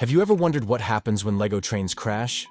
Have you ever wondered what happens when Lego trains crash?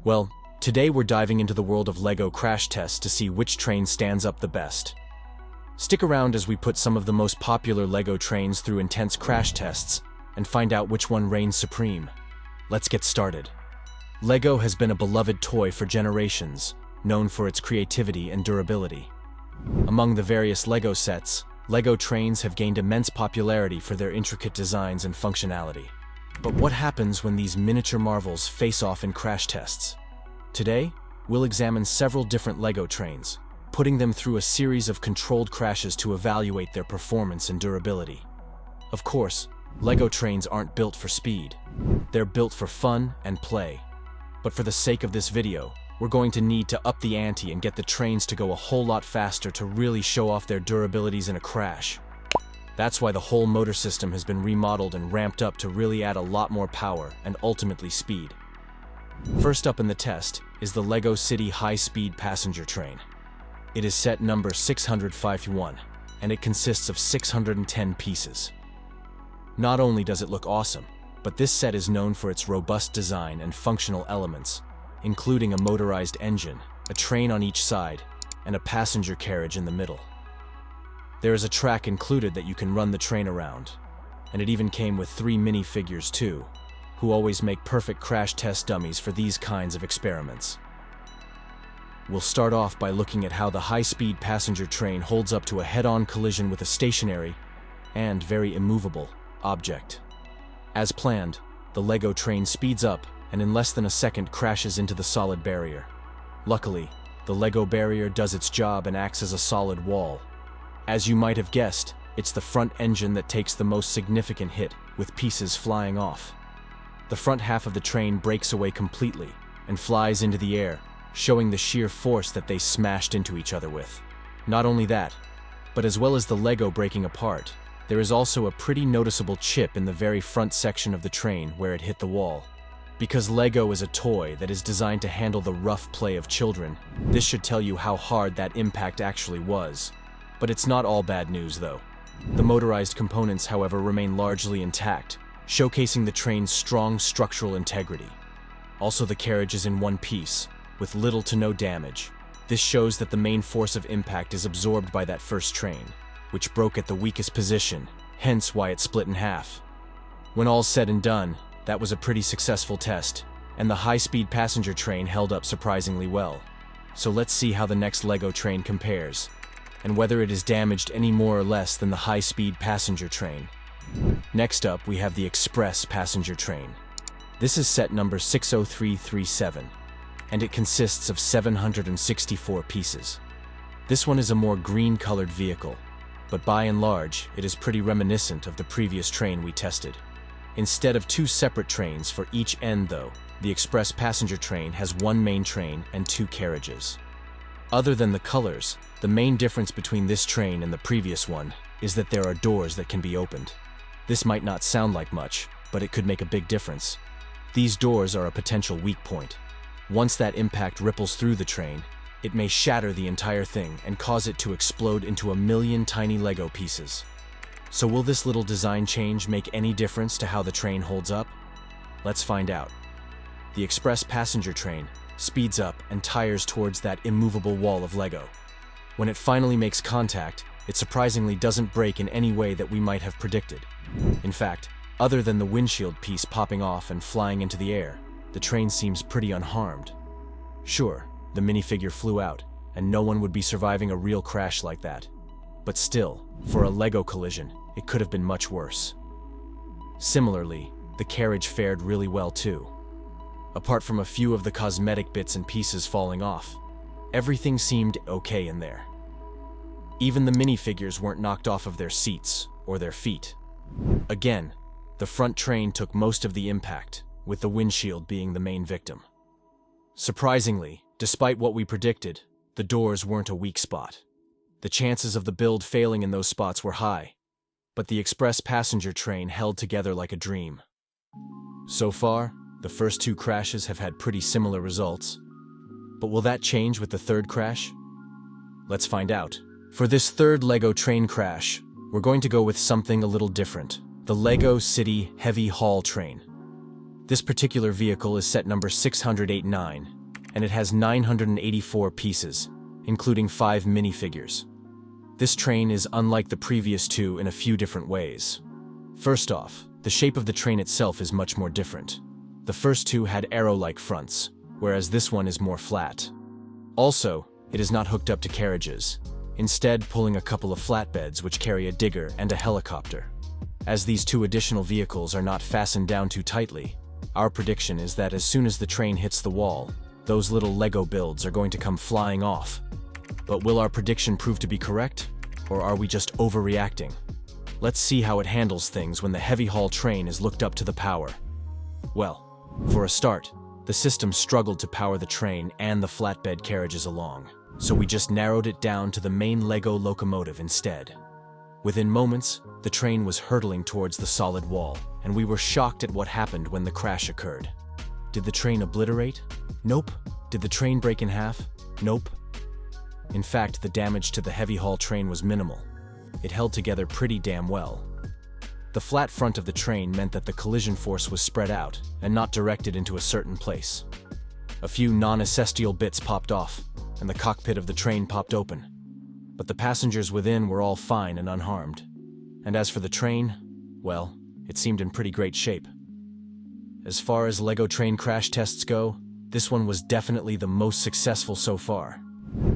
Well, today we're diving into the world of Lego crash tests to see which train stands up the best. Stick around as we put some of the most popular Lego trains through intense crash tests and find out which one reigns supreme. Let's get started. Lego has been a beloved toy for generations, known for its creativity and durability. Among the various Lego sets, Lego trains have gained immense popularity for their intricate designs and functionality. But what happens when these miniature marvels face off in crash tests? Today, we'll examine several different Lego trains, putting them through a series of controlled crashes to evaluate their performance and durability. Of course, Lego trains aren't built for speed. They're built for fun and play. But for the sake of this video, we're going to need to up the ante and get the trains to go a whole lot faster to really show off their durabilities in a crash. That's why the whole motor system has been remodeled and ramped up to really add a lot more power and ultimately speed. First up in the test is the Lego City High-Speed Passenger Train. It is set number 651, and it consists of 610 pieces. Not only does it look awesome, but this set is known for its robust design and functional elements, including a motorized engine, a train on each side, and a passenger carriage in the middle. There is a track included that you can run the train around, and it even came with 3 minifigures too, who always make perfect crash test dummies for these kinds of experiments. We'll start off by looking at how the high-speed passenger train holds up to a head-on collision with a stationary and very immovable object. As planned, the Lego train speeds up and in less than a second crashes into the solid barrier. Luckily, the Lego barrier does its job and acts as a solid wall. As you might have guessed, it's the front engine that takes the most significant hit, with pieces flying off. The front half of the train breaks away completely and flies into the air, showing the sheer force that they smashed into each other with. Not only that, but as well as the Lego breaking apart, there is also a pretty noticeable chip in the very front section of the train where it hit the wall. Because Lego is a toy that is designed to handle the rough play of children, this should tell you how hard that impact actually was. But it's not all bad news though. The motorized components, however, remain largely intact, showcasing the train's strong structural integrity. Also, the carriage is in one piece, with little to no damage. This shows that the main force of impact is absorbed by that first train, which broke at the weakest position, hence why it split in half. When all's said and done, that was a pretty successful test, and the high-speed passenger train held up surprisingly well. So let's see how the next Lego train compares, and whether it is damaged any more or less than the high-speed passenger train. Next up, we have the Express Passenger Train. This is set number 60337, and it consists of 764 pieces. This one is a more green-colored vehicle, but by and large, it is pretty reminiscent of the previous train we tested. Instead of 2 separate trains for each end though, the Express Passenger Train has 1 main train and 2 carriages. Other than the colors, the main difference between this train and the previous one is that there are doors that can be opened. This might not sound like much, but it could make a big difference. These doors are a potential weak point. Once that impact ripples through the train, it may shatter the entire thing and cause it to explode into a million tiny Lego pieces. So will this little design change make any difference to how the train holds up? Let's find out. The Express Passenger Train speeds up and tires towards that immovable wall of Lego. When it finally makes contact, it surprisingly doesn't break in any way that we might have predicted. In fact, other than the windshield piece popping off and flying into the air, the train seems pretty unharmed. Sure, the minifigure flew out, and no one would be surviving a real crash like that. But still, for a Lego collision, it could have been much worse. Similarly, the carriage fared really well too. Apart from a few of the cosmetic bits and pieces falling off, everything seemed okay in there. Even the minifigures weren't knocked off of their seats or their feet. Again, the front train took most of the impact, with the windshield being the main victim. Surprisingly, despite what we predicted, the doors weren't a weak spot. The chances of the build failing in those spots were high, but the express passenger train held together like a dream. So far, the first 2 crashes have had pretty similar results, But will that change with the third crash? Let's find out. For this third LEGO train crash, we're going to go with something a little different. The LEGO City Heavy Haul Train. This particular vehicle is set number 689, and it has 984 pieces, including 5 minifigures. This train is unlike the previous two in a few different ways. First off, the shape of the train itself is much more different. The first two had arrow-like fronts, whereas this one is more flat. Also, it is not hooked up to carriages, instead pulling a couple of flatbeds which carry a digger and a helicopter. As these two additional vehicles are not fastened down too tightly, our prediction is that as soon as the train hits the wall, those little LEGO builds are going to come flying off. But will our prediction prove to be correct, or are we just overreacting? Let's see how it handles things when the heavy haul train is looked up to the power. Well, for a start, the system struggled to power the train and the flatbed carriages along, so we just narrowed it down to the main LEGO locomotive instead. Within moments, the train was hurtling towards the solid wall, and we were shocked at what happened when the crash occurred. Did the train obliterate? Nope. Did the train break in half? Nope. In fact, the damage to the heavy haul train was minimal. It held together pretty damn well. The flat front of the train meant that the collision force was spread out and not directed into a certain place. A few non-essential bits popped off, and the cockpit of the train popped open. But the passengers within were all fine and unharmed. And as for the train, well, it seemed in pretty great shape. As far as LEGO train crash tests go, this one was definitely the most successful so far.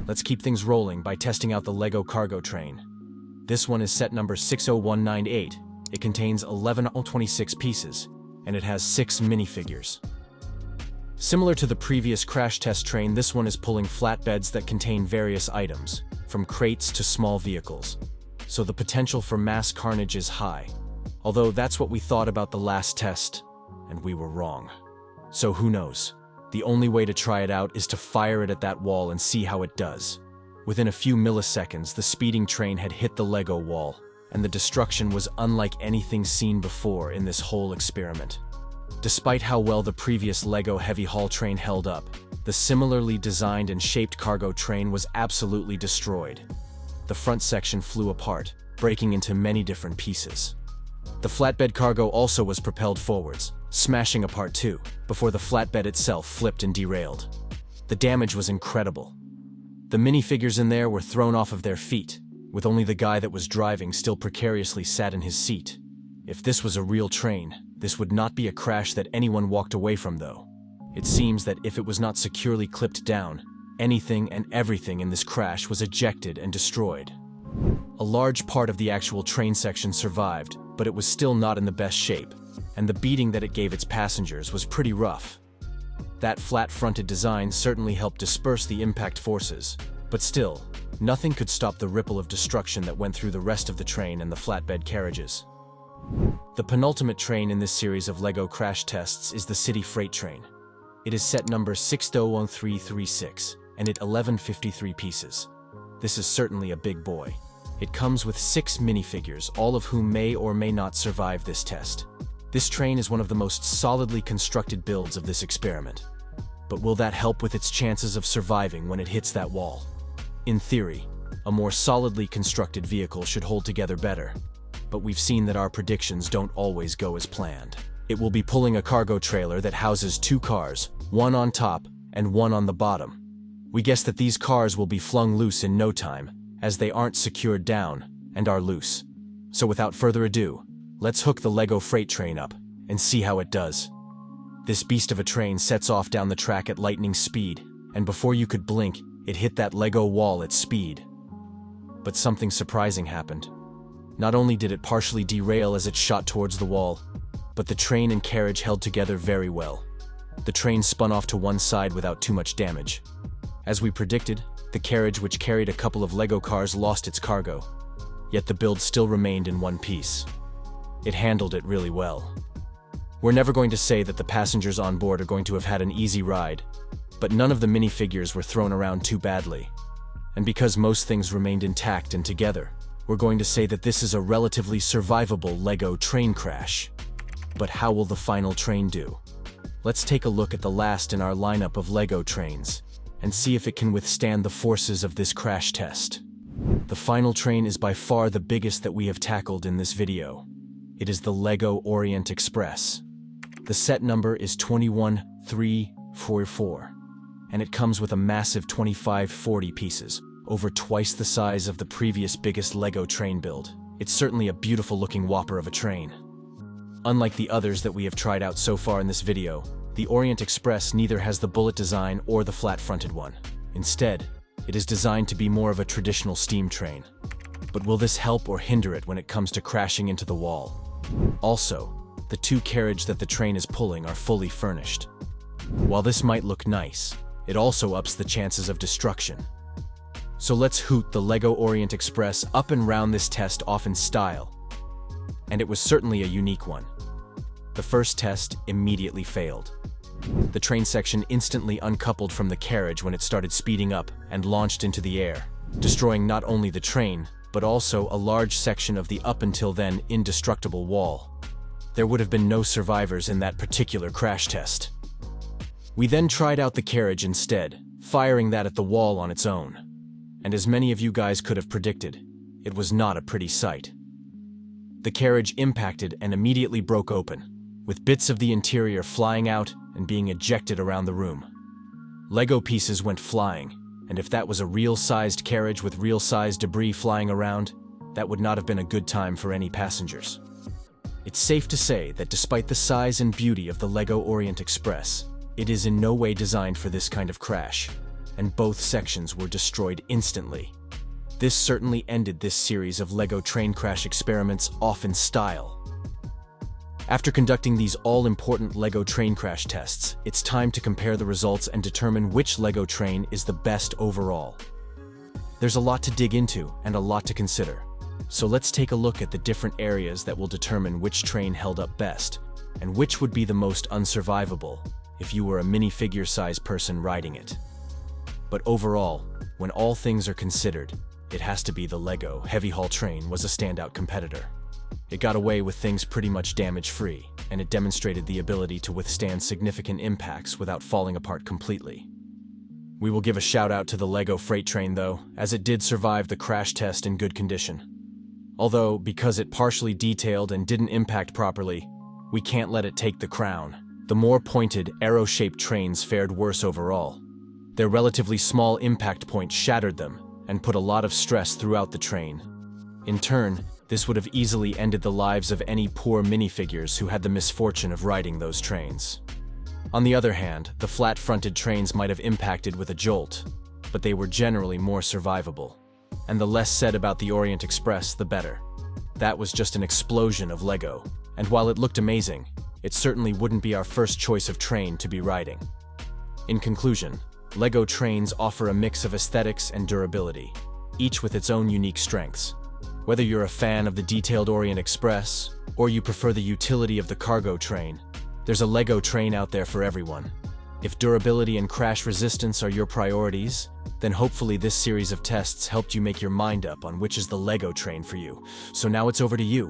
Let's keep things rolling by testing out the LEGO cargo train. This one is set number 60198. It contains 1126 pieces, and it has 6 minifigures. Similar to the previous crash test train, this one is pulling flatbeds that contain various items, from crates to small vehicles. So the potential for mass carnage is high. Although that's what we thought about the last test, and we were wrong. So who knows? The only way to try it out is to fire it at that wall and see how it does. Within a few milliseconds, the speeding train had hit the LEGO wall, and the destruction was unlike anything seen before in this whole experiment. Despite how well the previous LEGO heavy haul train held up, the similarly designed and shaped cargo train was absolutely destroyed. The front section flew apart, breaking into many different pieces. The flatbed cargo also was propelled forwards, smashing apart too, before the flatbed itself flipped and derailed. The damage was incredible. The minifigures in there were thrown off of their feet, with only the guy that was driving still precariously sat in his seat. If this was a real train, this would not be a crash that anyone walked away from though. It seems that if it was not securely clipped down, anything and everything in this crash was ejected and destroyed. A large part of the actual train section survived, but it was still not in the best shape, and the beating that it gave its passengers was pretty rough. That flat-fronted design certainly helped disperse the impact forces, but still, nothing could stop the ripple of destruction that went through the rest of the train and the flatbed carriages. The penultimate train in this series of LEGO crash tests is the City Freight Train. It is set number 601336, and it 1153 pieces. This is certainly a big boy. It comes with 6 minifigures, all of whom may or may not survive this test. This train is one of the most solidly constructed builds of this experiment. But will that help with its chances of surviving when it hits that wall? In theory, a more solidly constructed vehicle should hold together better. But we've seen that our predictions don't always go as planned. It will be pulling a cargo trailer that houses 2 cars, one on top and one on the bottom. We guess that these cars will be flung loose in no time, as they aren't secured down and are loose. So without further ado, let's hook the LEGO freight train up and see how it does. This beast of a train sets off down the track at lightning speed, and before you could blink, it hit that LEGO wall at speed. But something surprising happened. Not only did it partially derail as it shot towards the wall, but the train and carriage held together very well. The train spun off to one side without too much damage. As we predicted, the carriage, which carried a couple of LEGO cars, lost its cargo, yet the build still remained in one piece. It handled it really well. We're never going to say that the passengers on board are going to have had an easy ride, but none of the minifigures were thrown around too badly. And because most things remained intact and together, we're going to say that this is a relatively survivable LEGO train crash. But how will the final train do? Let's take a look at the last in our lineup of LEGO trains, and see if it can withstand the forces of this crash test. The final train is by far the biggest that we have tackled in this video. It is the LEGO Orient Express. The set number is 21344, and it comes with a massive 2540 pieces, over twice the size of the previous biggest LEGO train build. It's certainly a beautiful looking whopper of a train. Unlike the others that we have tried out so far in this video, the Orient Express neither has the bullet design or the flat-fronted one. Instead, it is designed to be more of a traditional steam train. But will this help or hinder it when it comes to crashing into the wall? Also, the two carriages that the train is pulling are fully furnished. While this might look nice, it also ups the chances of destruction. So let's hoot the LEGO Orient Express up and round this test off in style. And it was certainly a unique one. The first test immediately failed. The train section instantly uncoupled from the carriage when it started speeding up and launched into the air, destroying not only the train, but also a large section of the up until then indestructible wall. There would have been no survivors in that particular crash test. We then tried out the carriage instead, firing that at the wall on its own. And as many of you guys could have predicted, it was not a pretty sight. The carriage impacted and immediately broke open, with bits of the interior flying out and being ejected around the room. Lego pieces went flying, and if that was a real-sized carriage with real-sized debris flying around, that would not have been a good time for any passengers. It's safe to say that despite the size and beauty of the LEGO Orient Express, it is in no way designed for this kind of crash, and both sections were destroyed instantly. This certainly ended this series of LEGO train crash experiments off in style. After conducting these all-important LEGO train crash tests, it's time to compare the results and determine which LEGO train is the best overall. There's a lot to dig into and a lot to consider, so let's take a look at the different areas that will determine which train held up best, and which would be the most unsurvivable if you were a minifigure-sized person riding it. But overall, when all things are considered, it has to be the LEGO Heavy Haul train was a standout competitor. It got away with things pretty much damage-free, and it demonstrated the ability to withstand significant impacts without falling apart completely. We will give a shout-out to the LEGO Freight train though, as it did survive the crash test in good condition. Although, because it partially detailed and didn't impact properly, we can't let it take the crown. The more pointed, arrow-shaped trains fared worse overall. Their relatively small impact point shattered them and put a lot of stress throughout the train. In turn, this would have easily ended the lives of any poor minifigures who had the misfortune of riding those trains. On the other hand, the flat-fronted trains might have impacted with a jolt, but they were generally more survivable. And the less said about the Orient Express, the better. That was just an explosion of LEGO, and while it looked amazing, it certainly wouldn't be our first choice of train to be riding. In conclusion, LEGO trains offer a mix of aesthetics and durability, each with its own unique strengths. Whether you're a fan of the detailed Orient Express, or you prefer the utility of the cargo train, there's a LEGO train out there for everyone. If durability and crash resistance are your priorities, then hopefully this series of tests helped you make your mind up on which is the LEGO train for you. So now it's over to you.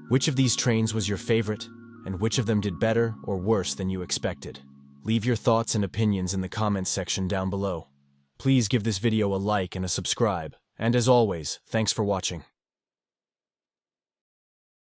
Which of these trains was your favorite, and which of them did better or worse than you expected? Leave your thoughts and opinions in the comments section down below. Please give this video a like and a subscribe, and as always, thanks for watching.